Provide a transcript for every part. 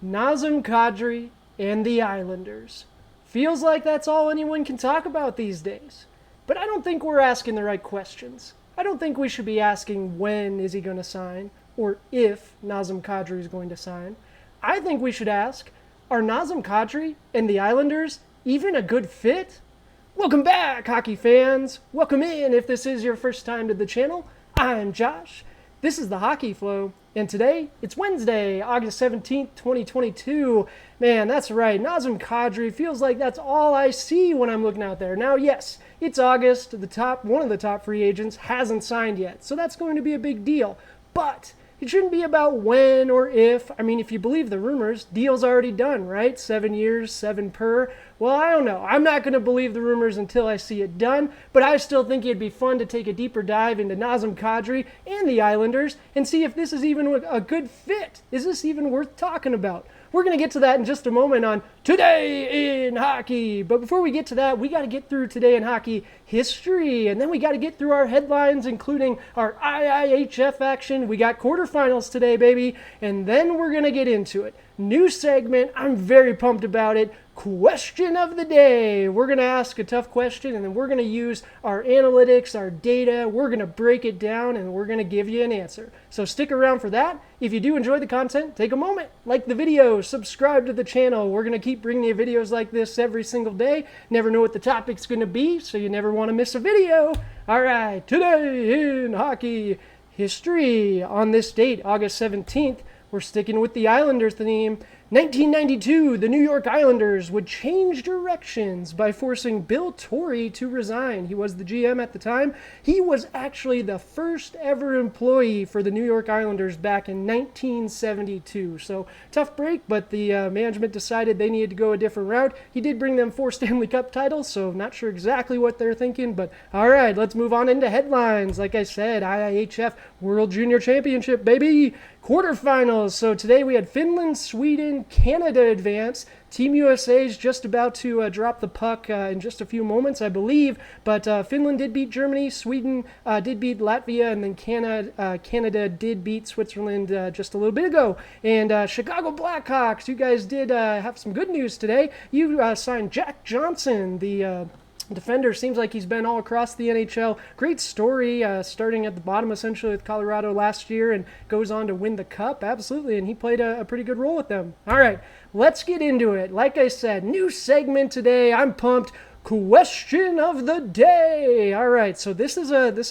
Nazem Kadri and the Islanders. Feels like that's all anyone can talk about these days. But I don't think we're asking the right questions. I don't think we should be asking when is he going to sign or if Nazem Kadri is going to sign. I think we should ask, are Nazem Kadri and the Islanders even a good fit? Welcome back, hockey fans. Welcome in if this is your first time to the channel. I'm Josh. This is the Hockey Flow, and today it's Wednesday, August 17th, 2022. Man, that's right, Nazem Kadri. Feels like that's all I see when I'm looking out there. Now, yes, it's August. One of the top free agents hasn't signed yet, so that's going to be a big deal. But it shouldn't be about when or if. I mean, if you believe the rumors, deal's already done, right? 7 years, 7 per. Well, I don't know. I'm not going to believe the rumors until I see it done, but I still think it'd be fun to take a deeper dive into Nazem Kadri and the Islanders and see if this is even a good fit. Is this even worth talking about? We're going to get to that in just a moment on Today in Hockey. But before we get to that, we got to get through Today in Hockey history, and then we got to get through our headlines, including our IIHF action. We got quarterfinals today, baby, and then we're going to get into it. New segment. I'm very pumped about it. Question of the day. We're going to ask a tough question, and then we're going to use our analytics, our data. We're going to break it down, and we're going to give you an answer. So stick around for that. If you do enjoy the content, take a moment, like the video, subscribe to the channel. We're going to keep bringing you videos like this every single day. Never know what the topic's going to be, so you never want to miss a video. All right, Today in Hockey history. On this date, August 17th, we're sticking with the Islanders theme. 1992, the New York Islanders would change directions by forcing Bill Torrey to resign. He was the GM at the time. He was actually the first ever employee for the New York Islanders back in 1972. So tough break, but the management decided they needed to go a different route. He did bring them 4 Stanley Cup titles, so not sure exactly what they're thinking, but all right, let's move on into headlines. Like I said, IIHF World Junior Championship, baby! Quarterfinals. So today we had Finland, Sweden, Canada advance. Team USA is just about to drop the puck in just a few moments, I believe. But Finland did beat Germany, Sweden did beat Latvia, and then Canada did beat Switzerland just a little bit ago. And Chicago Blackhawks, you guys did have some good news today. You signed Jack Johnson, the defender. Seems like he's been all across the NHL. Great story, starting at the bottom essentially with Colorado last year and goes on to win the Cup. Absolutely, and he played a pretty good role with them. All right, let's get into it. Like I said, new segment today. I'm pumped. Question of the day. All right, so this is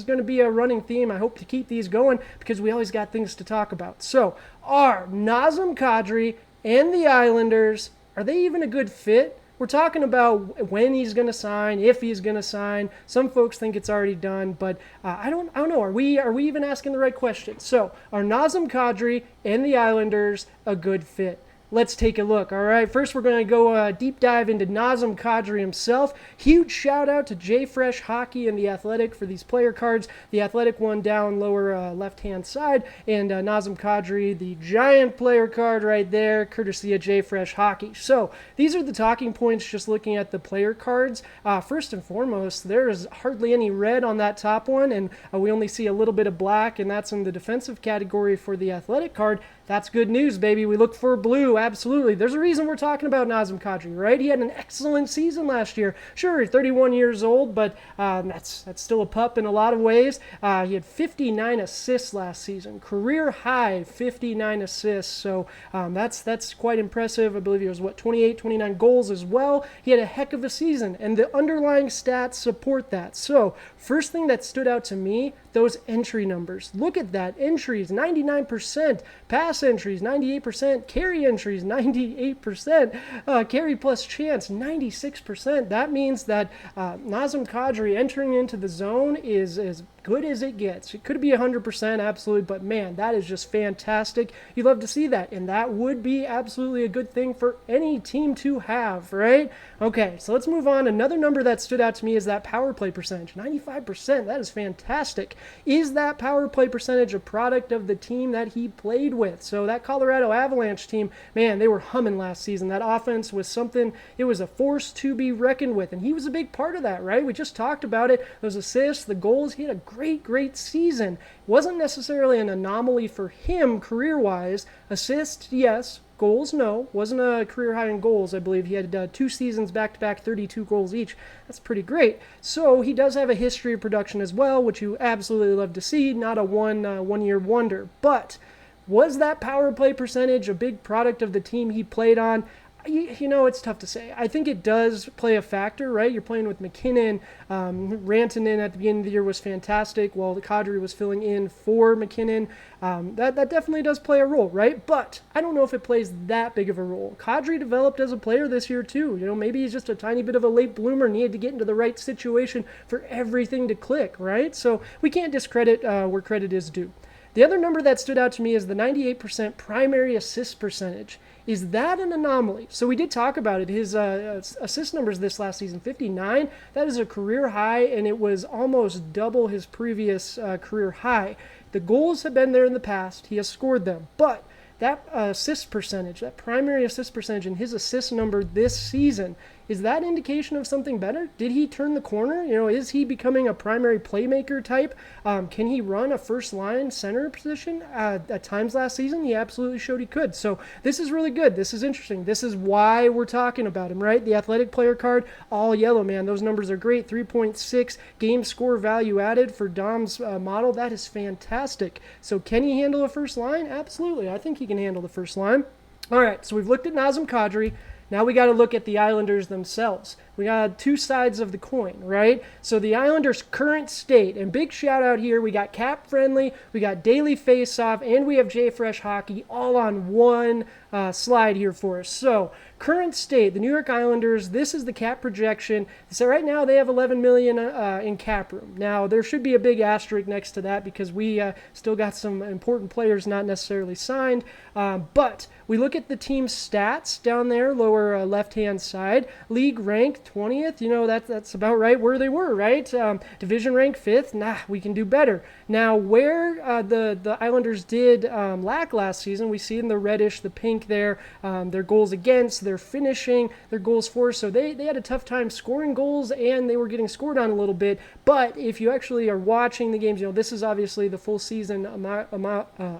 going to be a running theme. I hope to keep these going because we always got things to talk about. So, are Nazem Kadri and the Islanders, are they even a good fit? We're talking about when he's going to sign, if he's going to sign. Some folks think it's already done, but I don't know. Are we even asking the right question? So, are Nazem Kadri and the Islanders a good fit? Let's take a look, all right? First, we're going to go deep dive into Nazem Kadri himself. Huge shout out to JFresh Hockey and The Athletic for these player cards. The Athletic one down lower left-hand side, and Nazem Kadri, the giant player card right there, courtesy of JFresh Hockey. So these are the talking points just looking at the player cards. First and foremost, there's hardly any red on that top one, and we only see a little bit of black, and that's in the defensive category for the Athletic card. That's good news, baby. We look for blue, absolutely. There's a reason we're talking about Nazem Kadri, right? He had an excellent season last year. Sure, 31 years old, but that's still a pup in a lot of ways. He had 59 assists last season. Career high, 59 assists. So that's quite impressive. I believe he was, 28, 29 goals as well. He had a heck of a season, and the underlying stats support that. So first thing that stood out to me, those entry numbers. Look at that. Entries, 99%. Pass entries, 98%. Carry entries, 98%. Carry plus chance, 96%. That means that Nazem Kadri entering into the zone is as good as it gets. It could be 100%, absolutely, but man, that is just fantastic. You love to see that, and that would be absolutely a good thing for any team to have, right? Okay, so let's move on. Another number that stood out to me is that power play percentage, 95%. That is fantastic. Is that power play percentage a product of the team that he played with? So that Colorado Avalanche team, man, they were humming last season. That offense was something, it was a force to be reckoned with, and he was a big part of that, right? We just talked about it. Those assists, the goals, he had a great season. Wasn't necessarily an anomaly for him career-wise. Assists, yes. goals. No, wasn't a career high in goals. I believe he had 2 seasons back-to-back, 32 goals each. That's pretty great. So he does have a history of production as well, which you absolutely love to see. Not a one-year wonder. But was that power play percentage a big product of the team he played on? It's tough to say. I think it does play a factor, right? You're playing with McKinnon. Rantanen at the beginning of the year was fantastic while the Kadri was filling in for McKinnon. That definitely does play a role, right? But I don't know if it plays that big of a role. Kadri developed as a player this year too. Maybe he's just a tiny bit of a late bloomer, needed to get into the right situation for everything to click, right? So we can't discredit where credit is due. The other number that stood out to me is the 98% primary assist percentage. Is that an anomaly? So we did talk about it. His assist numbers this last season, 59, that is a career high, and it was almost double his previous career high. The goals have been there in the past. He has scored them. But that assist percentage, that primary assist percentage in his assist number this season, is that indication of something better? Did he turn the corner? Is he becoming a primary playmaker type? Can he run a first-line center position? At times last season, he absolutely showed he could. So this is really good. This is interesting. This is why we're talking about him, right? The athletic player card, all yellow, man. Those numbers are great. 3.6 game score value added for Dom's model. That is fantastic. So can he handle a first line? Absolutely. I think he can handle the first line. All right, so we've looked at Nazem Kadri. Now we got to look at the Islanders themselves. We got 2 sides of the coin, right? So the Islanders' current state, and big shout out here, we got Cap Friendly, we got Daily Faceoff, and we have JFresh Hockey all on one slide here for us. So current state, the New York Islanders, this is the cap projection. So right now they have $11 million in cap room. Now there should be a big asterisk next to that because we still got some important players not necessarily signed. But we look at the team's stats down there, lower left-hand side. League rank 20th, that's about right where they were, right? Division rank 5th, we can do better. Now, where the Islanders did lack last season, we see in the reddish, the pink there, their goals against, their finishing, their goals for. So they had a tough time scoring goals, and they were getting scored on a little bit. But if you actually are watching the games, this is obviously the full season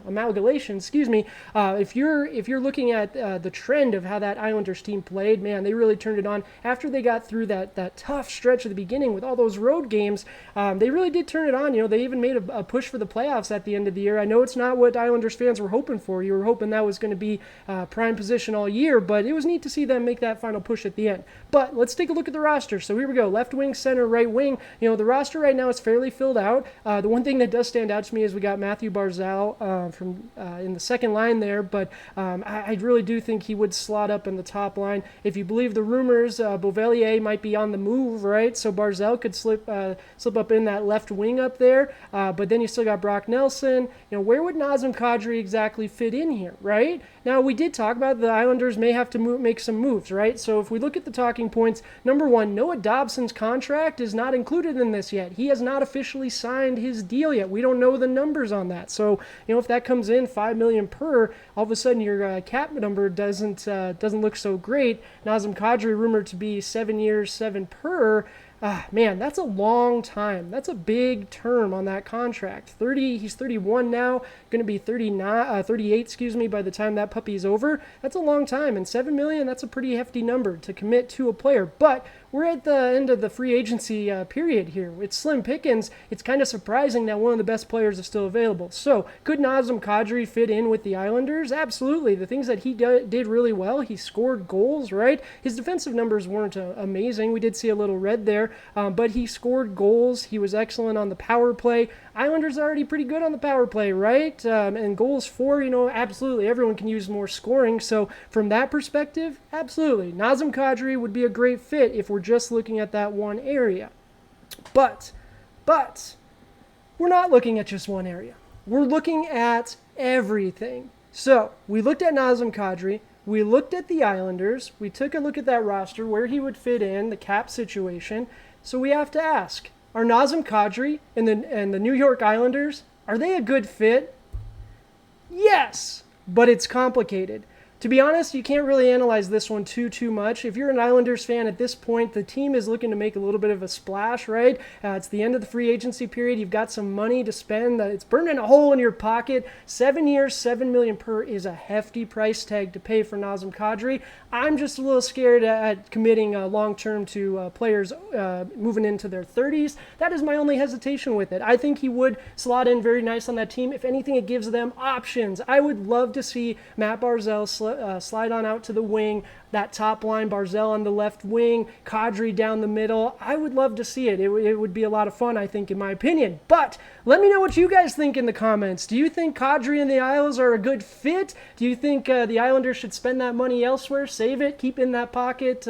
amalgamation. If you're looking at the trend of how that Islanders team played, man, they really turned it on after they got through that tough stretch at the beginning with all those road games. They really did turn it on. They even made a push for the playoffs at the end of the year. I know it's not what Islanders fans were hoping for. You were hoping that was going to be prime position all year, but it was neat to see them make that final push at the end. But let's take a look at the roster. So here we go. Left wing, center, right wing. The roster right now is fairly filled out. The one thing that does stand out to me is we got Matthew Barzal from in the second line there, but I really do think he would slot up in the top line. If you believe the rumors, Beauvillier might be on the move, right? So Barzal could slip up in that left wing up there. But then you still got Brock Nelson. Where would Nazem Kadri exactly fit in here, right? Now, we did talk about the Islanders may have to make some moves, right? So if we look at the talking points, number one, Noah Dobson's contract is not included in this yet. He has not officially signed his deal yet. We don't know the numbers on that. So, if that comes in $5 million per, all of a sudden your cap number doesn't look so great. Nazem Kadri rumored to be 7 years, 7 per. Man, that's a long time. That's a big term on that contract. He's 31 now, going to be 38, by the time that puppy's over. That's a long time, and $7 million, that's a pretty hefty number to commit to a player. But we're at the end of the free agency period here. It's slim pickings. It's kind of surprising that one of the best players is still available. So, could Nazem Kadri fit in with the Islanders? Absolutely. The things that he did really well, he scored goals, right? His defensive numbers weren't amazing. We did see a little red there, but he scored goals. He was excellent on the power play. Islanders are already pretty good on the power play, right? And goals for, absolutely. Everyone can use more scoring. So, from that perspective, absolutely. Nazem Kadri would be a great fit if we're just looking at that one area. But we're not looking at just one area. We're looking at everything. So we looked at Nazem Kadri, we looked at the Islanders, we took a look at that roster, where he would fit in, the cap situation. So we have to ask, are Nazem Kadri and the New York Islanders, are they a good fit? Yes, but it's complicated. To be honest, you can't really analyze this one too much. If you're an Islanders fan at this point, the team is looking to make a little bit of a splash, right? It's the end of the free agency period. You've got some money to spend. It's burning a hole in your pocket. 7 years, $7 million per is a hefty price tag to pay for Nazem Kadri. I'm just a little scared at committing long-term to players moving into their 30s. That is my only hesitation with it. I think he would slot in very nice on that team. If anything, it gives them options. I would love to see Matt Barzal slide on out to the wing, that top line, Barzal on the left wing, Kadri down the middle. I would love to see it. It would be a lot of fun, I think, in my opinion. But let me know what you guys think in the comments. Do you think Kadri and the Isles are a good fit? Do you think the Islanders should spend that money elsewhere, save it, keep it in that pocket,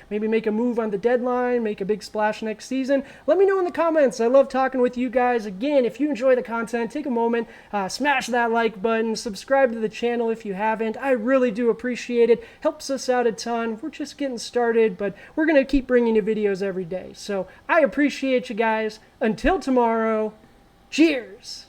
maybe make a move on the deadline, make a big splash next season? Let me know in the comments. I love talking with you guys. Again, if you enjoy the content, take a moment, smash that like button, subscribe to the channel if you haven't. I really do appreciate it. Helps us out a ton. We're just getting started, but we're going to keep bringing you videos every day. So I appreciate you guys. Until tomorrow, cheers!